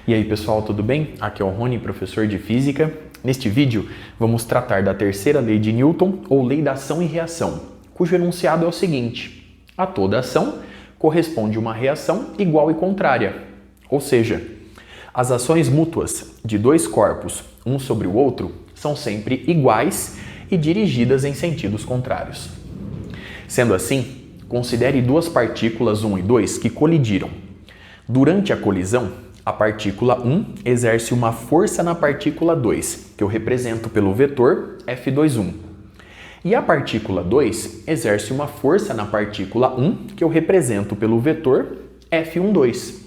E aí pessoal, tudo bem? Aqui é o Rony, professor de Física. Neste vídeo vamos tratar da terceira lei de Newton, ou lei da ação e reação, cujo enunciado é o seguinte: a toda ação corresponde uma reação igual e contrária. Ou seja, as ações mútuas de dois corpos, um sobre o outro, são sempre iguais e dirigidas em sentidos contrários. Sendo assim, considere duas partículas 1 e 2 que colidiram. Durante a colisão, a partícula 1 exerce uma força na partícula 2, que eu represento pelo vetor F21. E a partícula 2 exerce uma força na partícula 1, que eu represento pelo vetor F12.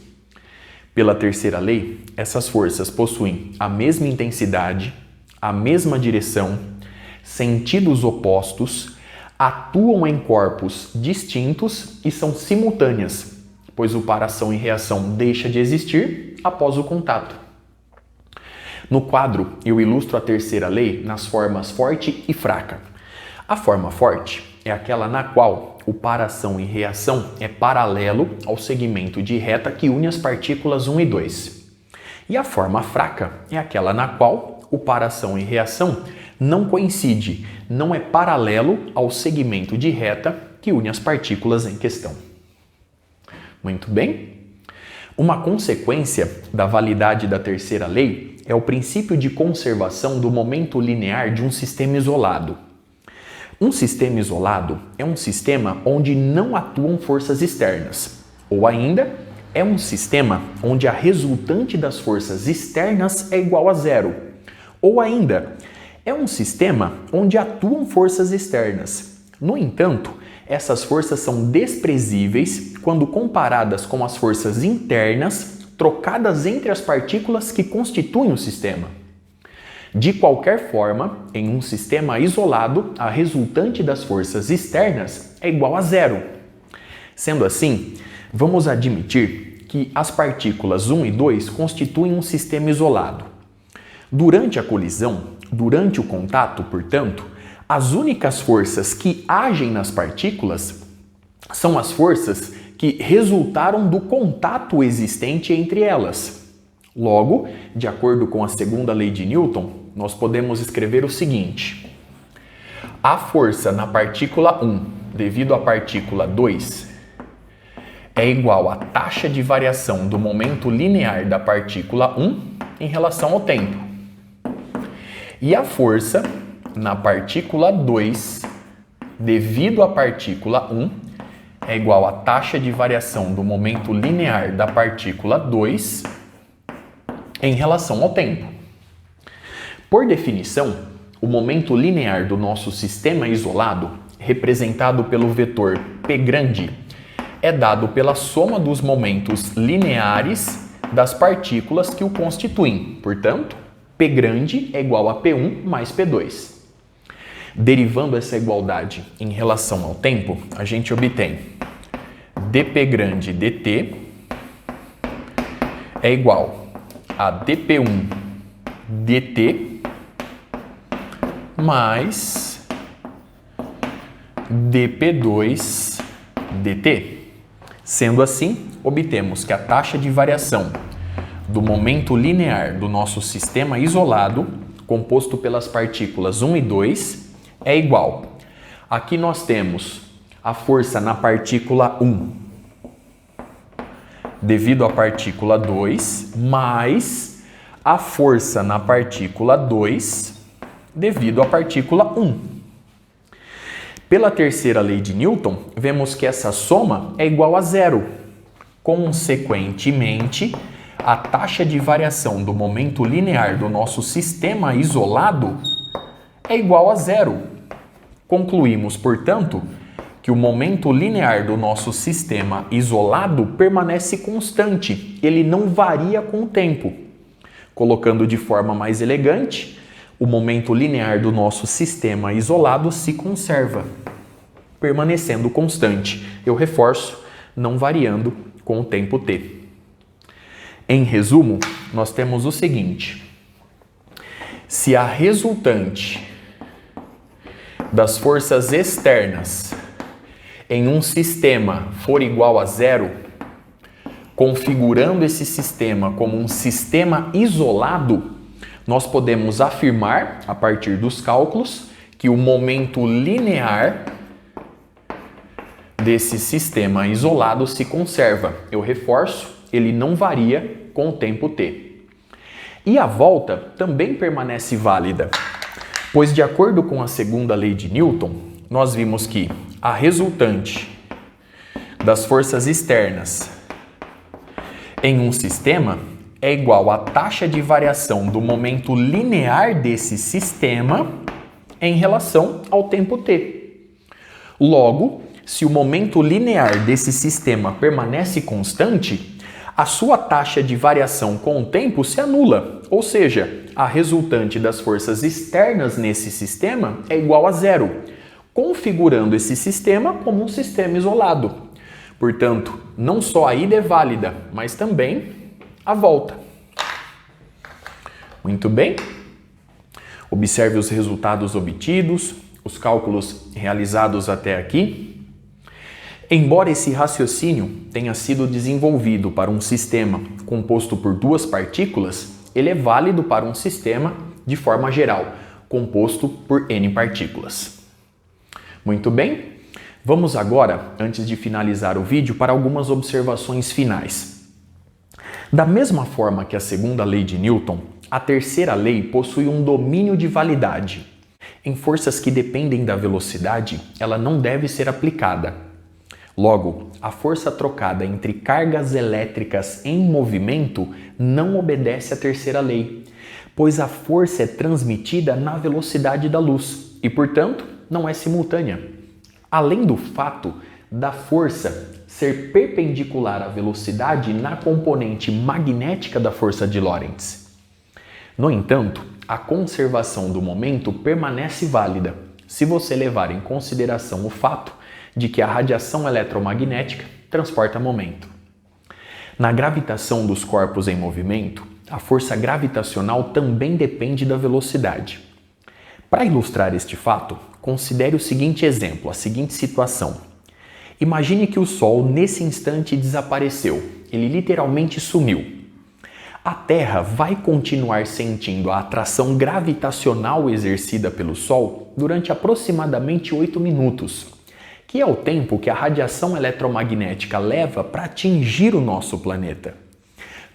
Pela terceira lei, essas forças possuem a mesma intensidade, a mesma direção, sentidos opostos, atuam em corpos distintos e são simultâneas, pois o par ação e reação deixa de existir após o contato. No quadro, eu ilustro a terceira lei nas formas forte e fraca. A forma forte é aquela na qual o par ação e reação é paralelo ao segmento de reta que une as partículas 1 e 2. E a forma fraca é aquela na qual o par ação e reação não coincide, não é paralelo ao segmento de reta que une as partículas em questão. Muito bem? Uma consequência da validade da terceira lei é o princípio de conservação do momento linear de um sistema isolado. Um sistema isolado é um sistema onde não atuam forças externas, ou ainda, é um sistema onde a resultante das forças externas é igual a zero, ou ainda, é um sistema onde atuam forças externas. No entanto, essas forças são desprezíveis quando comparadas com as forças internas trocadas entre as partículas que constituem o sistema. De qualquer forma, em um sistema isolado, a resultante das forças externas é igual a zero. Sendo assim, vamos admitir que as partículas 1 e 2 constituem um sistema isolado. Durante a colisão, durante o contato, portanto, as únicas forças que agem nas partículas são as forças que resultaram do contato existente entre elas. Logo, de acordo com a segunda lei de Newton, nós podemos escrever o seguinte: a força na partícula 1 devido à partícula 2 é igual à taxa de variação do momento linear da partícula 1 em relação ao tempo. E a força na partícula 2, devido à partícula 1, é igual à taxa de variação do momento linear da partícula 2 em relação ao tempo. Por definição, o momento linear do nosso sistema isolado, representado pelo vetor P grande, é dado pela soma dos momentos lineares das partículas que o constituem. Portanto, P grande é igual a P1 mais P2. Derivando essa igualdade em relação ao tempo, a gente obtém dP grande dt é igual a dP1 dt mais dP2 dt. Sendo assim, obtemos que a taxa de variação do momento linear do nosso sistema isolado, composto pelas partículas 1 e 2, é igual. Aqui nós temos a força na partícula 1 devido à partícula 2, mais a força na partícula 2 devido à partícula 1. Pela terceira lei de Newton, vemos que essa soma é igual a zero. Consequentemente, a taxa de variação do momento linear do nosso sistema isolado é igual a zero. Concluímos, portanto, que o momento linear do nosso sistema isolado permanece constante, ele não varia com o tempo. Colocando de forma mais elegante, o momento linear do nosso sistema isolado se conserva, permanecendo constante. Eu reforço, não variando com o tempo t. Em resumo, nós temos o seguinte: se a resultante das forças externas em um sistema for igual a zero, configurando esse sistema como um sistema isolado, nós podemos afirmar, a partir dos cálculos, que o momento linear desse sistema isolado se conserva. Eu reforço, ele não varia com o tempo t. E a volta também permanece válida, pois de acordo com a segunda lei de Newton, nós vimos que a resultante das forças externas em um sistema é igual à taxa de variação do momento linear desse sistema em relação ao tempo t. Logo, se o momento linear desse sistema permanece constante, a sua taxa de variação com o tempo se anula, ou seja, a resultante das forças externas nesse sistema é igual a zero, configurando esse sistema como um sistema isolado. Portanto, não só a ida é válida, mas também a volta. Muito bem. Observe os resultados obtidos, os cálculos realizados até aqui. Embora esse raciocínio tenha sido desenvolvido para um sistema composto por duas partículas, ele é válido para um sistema de forma geral, composto por N partículas. Muito bem. Vamos agora, antes de finalizar o vídeo, para algumas observações finais. Da mesma forma que a segunda lei de Newton, a terceira lei possui um domínio de validade. Em forças que dependem da velocidade, ela não deve ser aplicada. Logo, a força trocada entre cargas elétricas em movimento não obedece à terceira lei, pois a força é transmitida na velocidade da luz e, portanto, não é simultânea. Além do fato da força ser perpendicular à velocidade na componente magnética da força de Lorentz. No entanto, a conservação do momento permanece válida se você levar em consideração o fato de que a radiação eletromagnética transporta momento. Na gravitação dos corpos em movimento, a força gravitacional também depende da velocidade. Para ilustrar este fato, considere o seguinte exemplo, a seguinte situação. Imagine que o Sol nesse instante desapareceu, ele literalmente sumiu. A Terra vai continuar sentindo a atração gravitacional exercida pelo Sol durante aproximadamente 8 minutos, que é o tempo que a radiação eletromagnética leva para atingir o nosso planeta.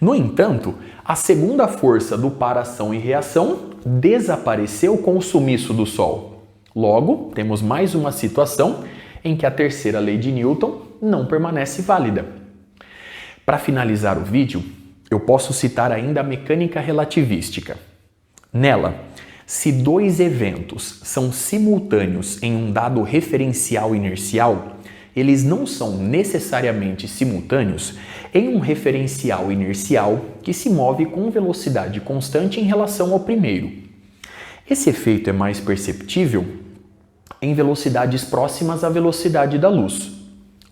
No entanto, a segunda força do par ação e reação desapareceu com o sumiço do Sol. Logo, temos mais uma situação em que a terceira lei de Newton não permanece válida. Para finalizar o vídeo, eu posso citar ainda a mecânica relativística. Nela, se dois eventos são simultâneos em um dado referencial inercial, eles não são necessariamente simultâneos em um referencial inercial que se move com velocidade constante em relação ao primeiro. Esse efeito é mais perceptível em velocidades próximas à velocidade da luz.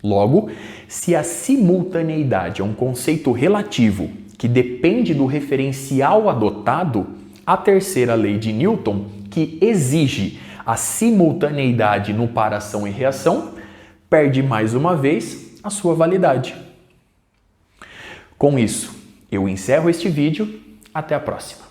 Logo, se a simultaneidade é um conceito relativo que depende do referencial adotado, a terceira lei de Newton, que exige a simultaneidade no par ação e reação, perde mais uma vez a sua validade. Com isso, eu encerro este vídeo. Até a próxima.